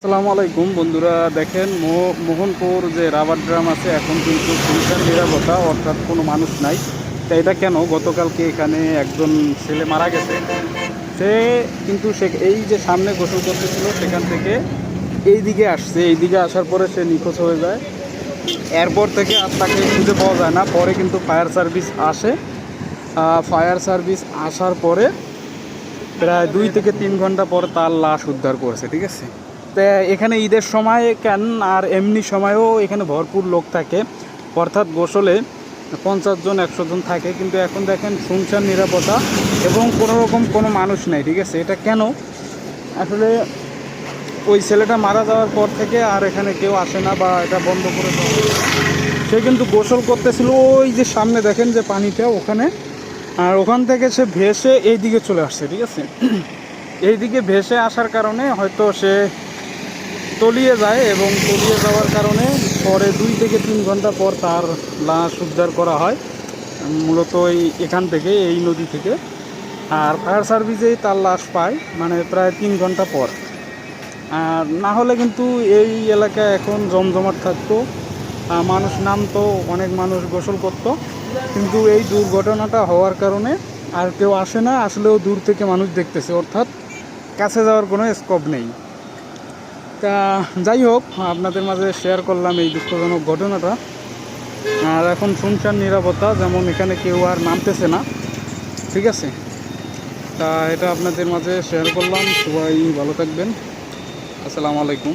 আসসালামু আলাইকুম বন্ধুরা, দেখেন মোহনপুর যে রাবার ড্রাম আছে এখন কিন্তু পুলিশের নিরাপত্তা, অর্থাৎ কোনো মানুষ নাই। তাই এটা কেন? গতকালকে এখানে একজন ছেলে মারা গেছে। সে এই যে সামনে গোসল করতেছিল সেখান থেকে এইদিকে আসছে, এইদিকে আসার পরে সে নিখোঁজ হয়ে যায়। এরপর থেকে আর তাকে খুঁজে পাওয়া যায় না। পরে কিন্তু ফায়ার সার্ভিস আসে। ফায়ার সার্ভিস আসার পরে প্রায় 2 থেকে 3 ঘন্টা পর তার লাশ উদ্ধার করেছে, ঠিক আছে। তো এখানে ঈদের সময় কেন আর এমনি সময়েও এখানে ভরপুর লোক থাকে, অর্থাৎ গোসলে 50 জন 100 জন থাকে। কিন্তু এখন দেখেন শুনশান নিরাপত্তা এবং কোনো রকম কোনো মানুষ নেই, ঠিক আছে। এটা কেন? আসলে ওই ছেলেটা মারা যাওয়ার পর থেকে আর এখানে কেউ আসে না বা এটা বন্ধ করে দেওয়া হয়েছে। সে কিন্তু গোসল করতেছিল ওই যে সামনে দেখেন যে পানিটা ওখানে, আর ওখান থেকে সে ভেসে এই দিকে চলে আসছে, ঠিক আছে। এই দিকে ভেসে আসার কারণে হয়তো সে তলিয়ে যায় এবং তলিয়ে যাওয়ার কারণে পরে 2 থেকে 3 ঘন্টা পর তার লাশ উদ্ধার করা হয়, মূলত এখান থেকে, এই নদী থেকে। আর ফায়ার সার্ভিসেই তার লাশ পায়, মানে প্রায় 3 ঘন্টা পর। আর না হলে কিন্তু এই এলাকায় এখন জমজমাট থাকতো, মানুষ নামতো, অনেক মানুষ গোসল করতো। কিন্তু এই দুর্ঘটনাটা হওয়ার কারণে আর কেউ আসে না, আসলেও দূর থেকে মানুষ দেখতেছে, অর্থাৎ কাছে যাওয়ার কোনো স্কোপ নেই। তা যাই হোক, আপনাদের মাঝে শেয়ার করলাম এই দুঃখজনক ঘটনাটা। আর এখন শুনশান নিরাপত্তা, যেমন এখানে কেউ আর নামতেছে না, ঠিক আছে। তা এটা আপনাদের মাঝে শেয়ার করলাম। সবাই ভালো থাকবেন। আসসালামু আলাইকুম।